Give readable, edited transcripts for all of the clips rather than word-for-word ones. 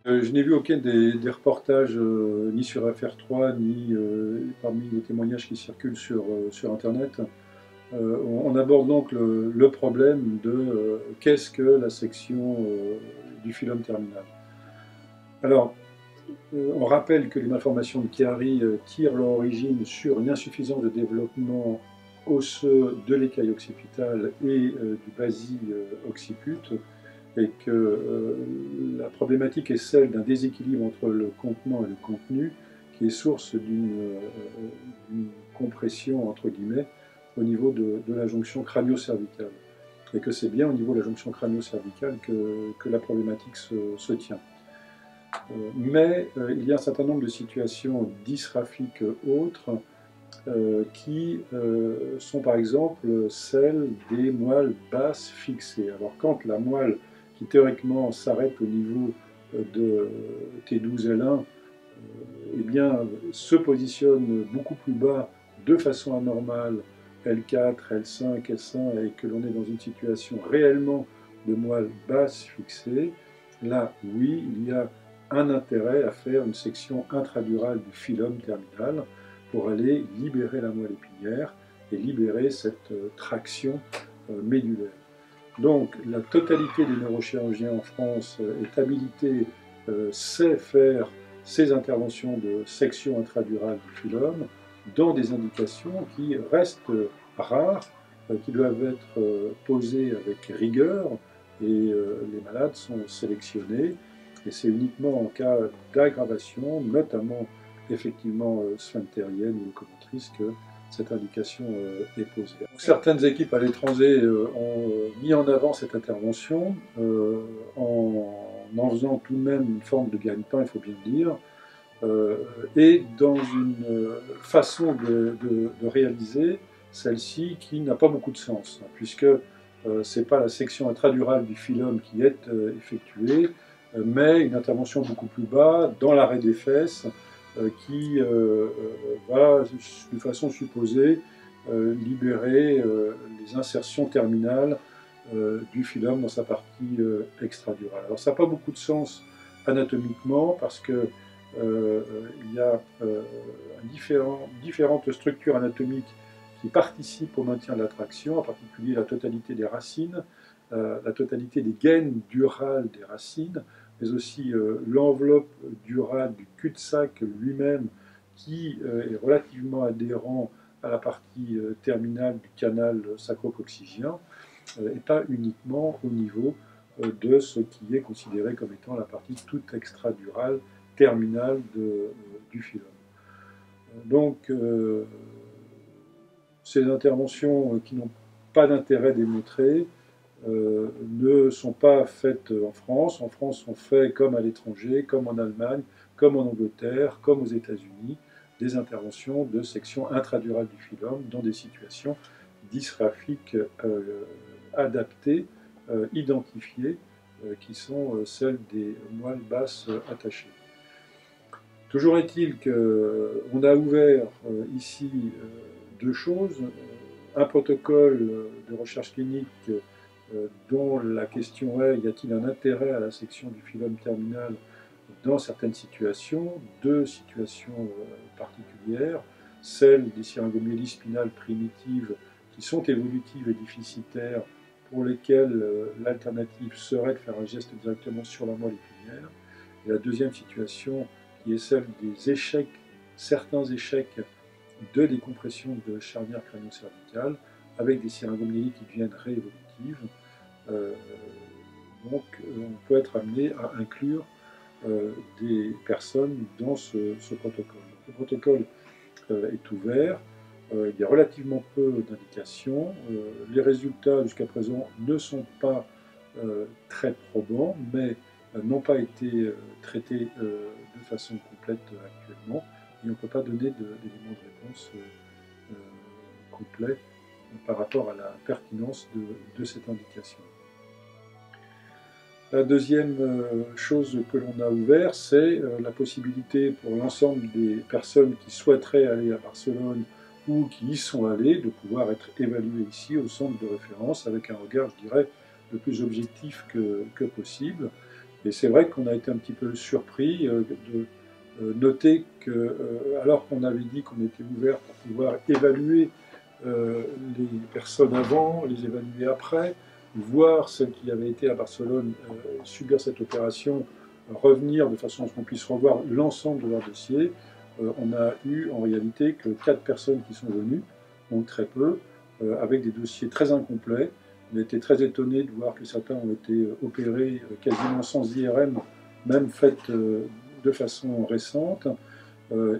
Je n'ai vu aucun des reportages, ni sur FR3, ni parmi les témoignages qui circulent sur Internet. On aborde donc le problème de qu'est-ce que la section du phylum terminal. Alors, on rappelle que les malformations de Chiari tirent leur origine sur une insuffisance de développement osseux de l'écaille occipitale et du basi occiput, et que la problématique est celle d'un déséquilibre entre le contenant et le contenu, qui est source d'une compression, entre guillemets, au niveau de la jonction crânio-cervicale. Et que c'est bien au niveau de la jonction crânio-cervicale que la problématique se tient. Mais il y a un certain nombre de situations dysgraphiques autres qui sont par exemple celles des moelles basses fixées. Alors quand la moelle qui théoriquement s'arrête au niveau de T12L1 eh bien, se positionne beaucoup plus bas de façon anormale L4, L5, S1 et que l'on est dans une situation réellement de moelle basse fixée, là oui, il y a un intérêt à faire une section intradurale du phylum terminal pour aller libérer la moelle épinière et libérer cette traction médulaire. Donc la totalité des neurochirurgiens en France est habilitée, sait faire ces interventions de section intradurale du phylum dans des indications qui restent rares, qui doivent être posées avec rigueur, et les malades sont sélectionnés, et c'est uniquement en cas d'aggravation, notamment effectivement sphinctérienne ou locomotrice, que cette indication est posée. Certaines équipes à l'étranger ont mis en avant cette intervention en faisant tout de même une forme de gagne-pain, il faut bien le dire, et dans une façon de réaliser celle-ci qui n'a pas beaucoup de sens, puisque ce n'est pas la section intradurale du phylum qui est effectuée, mais une intervention beaucoup plus bas, dans l'arrêt des fesses, qui va, de façon supposée, libérer les insertions terminales du phylum dans sa partie extradurale. Alors ça n'a pas beaucoup de sens anatomiquement, parce que il y a différentes structures anatomiques qui participent au maintien de la traction, en particulier la totalité des racines, la totalité des gaines durales des racines, mais aussi l'enveloppe durale du cul-de-sac lui-même, qui est relativement adhérent à la partie terminale du canal sacro-coccygien, et pas uniquement au niveau de ce qui est considéré comme étant la partie toute extradurale terminale du phylum. Donc, ces interventions qui n'ont pas d'intérêt démontré ne sont pas faites en France. En France, on fait comme à l'étranger, comme en Allemagne, comme en Angleterre, comme aux États-Unis, des interventions de section intradurale du phylum dans des situations dysgraphiques adaptées, identifiées, qui sont celles des moelles basses attachées. Toujours est-il qu'on a ouvert ici deux choses. Un protocole de recherche clinique dont la question est: y a-t-il un intérêt à la section du phylum terminal dans certaines situations? Deux situations particulières, celle des syringomyélies spinales primitives qui sont évolutives et déficitaires, pour lesquelles l'alternative serait de faire un geste directement sur la moelle épinière. Et la deuxième situation, qui est celle des échecs, certains échecs de décompression de charnière crânio-cervicale, avec des syringomyélies qui deviennent réévolutives. Donc on peut être amené à inclure des personnes dans ce protocole. Donc, le protocole est ouvert, il y a relativement peu d'indications, les résultats jusqu'à présent ne sont pas très probants, mais n'ont pas été traités de façon complète actuellement, et on ne peut pas donner d'éléments de réponse complets par rapport à la pertinence de cette indication. La deuxième chose que l'on a ouvert, c'est la possibilité pour l'ensemble des personnes qui souhaiteraient aller à Barcelone ou qui y sont allées de pouvoir être évaluées ici au centre de référence avec un regard, je dirais, le plus objectif que possible. Et c'est vrai qu'on a été un petit peu surpris de noter que, alors qu'on avait dit qu'on était ouvert pour pouvoir évaluer les personnes avant, les évaluer après, voir celles qui avaient été à Barcelone subir cette opération, revenir de façon à ce qu'on puisse revoir l'ensemble de leur dossier, on a eu en réalité que 4 personnes qui sont venues, donc très peu, avec des dossiers très incomplets. On a été très étonnés de voir que certains ont été opérés quasiment sans IRM, même faites de façon récente,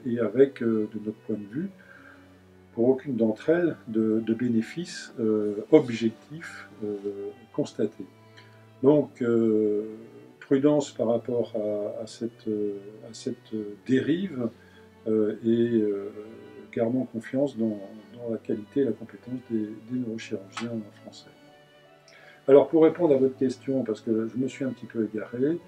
et avec, de notre point de vue, pour aucune d'entre elles, de bénéfices objectifs constatés. Donc, prudence par rapport à cette dérive et gardons confiance dans la qualité et la compétence des neurochirurgiens français. Alors, pour répondre à votre question, parce que je me suis un petit peu égaré,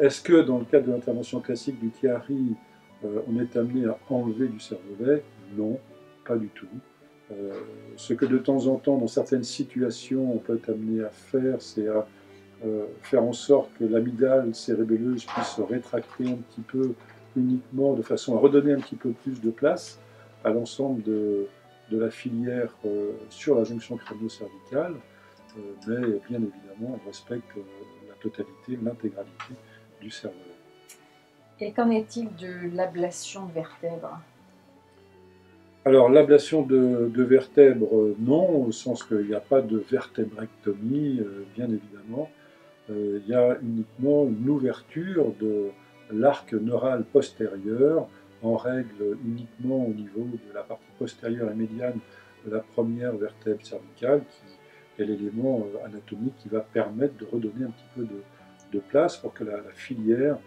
est-ce que dans le cadre de l'intervention classique du Chiari, on est amené à enlever du cervelet? Non, pas du tout. Ce que de temps en temps, dans certaines situations, on peut être amené à faire, c'est à faire en sorte que l'amygdale cérébelleuse puisse se rétracter un petit peu uniquement de façon à redonner un petit peu plus de place à l'ensemble de la filière sur la jonction crânio-cervicale, mais bien évidemment, on respecte la totalité, l'intégralité du cervelet. Et qu'en est-il de l'ablation de vertèbres? Alors, l'ablation de vertèbres, non, au sens qu'il n'y a pas de vertébrectomie, bien évidemment. Il y a uniquement une ouverture de l'arc neural postérieur, en règle uniquement au niveau de la partie postérieure et médiane de la première vertèbre cervicale, qui est l'élément anatomique qui va permettre de redonner un petit peu de place pour que la filière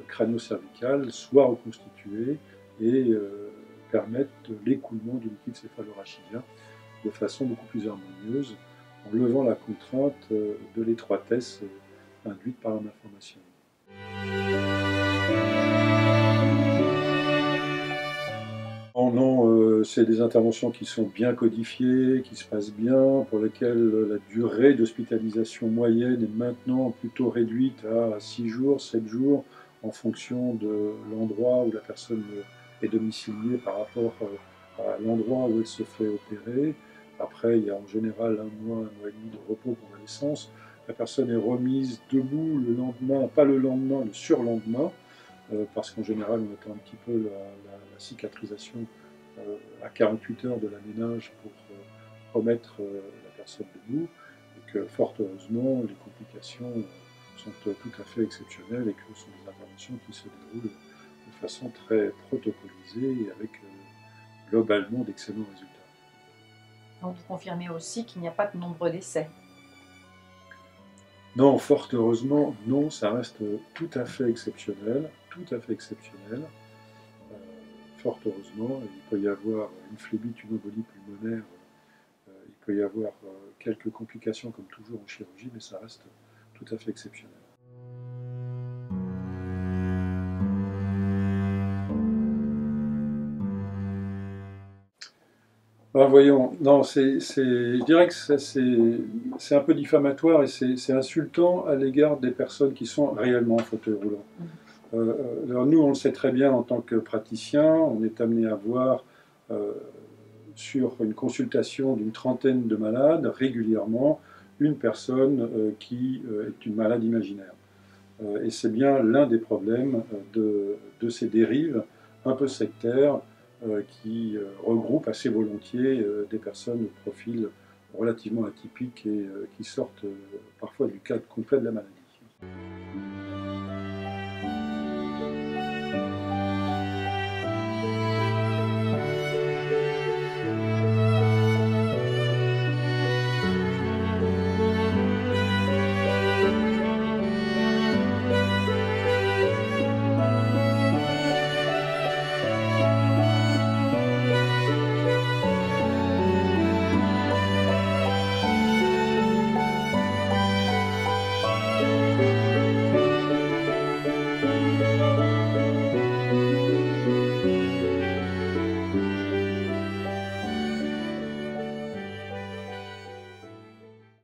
crânio-cervicale soit reconstituée et permettre l'écoulement du liquide céphalorachidien de façon beaucoup plus harmonieuse, en levant la contrainte de l'étroitesse induite par la malformation. Non, c'est des interventions qui sont bien codifiées, qui se passent bien, pour lesquelles la durée d'hospitalisation moyenne est maintenant plutôt réduite à 6 jours, 7 jours, en fonction de l'endroit où la personne est domiciliée par rapport à l'endroit où elle se fait opérer. Après, il y a en général 1 mois et demi de repos convalescence. La personne est remise debout le lendemain, pas le lendemain, le surlendemain, parce qu'en général, on attend un petit peu la cicatrisation à 48 heures de l'aménage pour remettre la personne debout. Et que, fort heureusement, les complications sont tout à fait exceptionnelles et que ce sont des interventions qui se déroulent de façon très protocolisée et avec globalement d'excellents résultats. Donc vous confirmez aussi qu'il n'y a pas de nombreux décès? Non, fort heureusement, non, ça reste tout à fait exceptionnel, tout à fait exceptionnel. Fort heureusement, il peut y avoir une phlébite, une embolie pulmonaire, il peut y avoir quelques complications comme toujours en chirurgie, mais ça reste tout à fait exceptionnel. Alors voyons, non, je dirais que c'est un peu diffamatoire et c'est insultant à l'égard des personnes qui sont réellement en fauteuil roulant. Alors nous, on le sait très bien en tant que praticien, on est amené à voir sur une consultation d'une trentaine de malades régulièrement une personne qui est une malade imaginaire. Et c'est bien l'un des problèmes de ces dérives un peu sectaires qui regroupent assez volontiers des personnes au profil relativement atypique et qui sortent parfois du cadre complet de la maladie.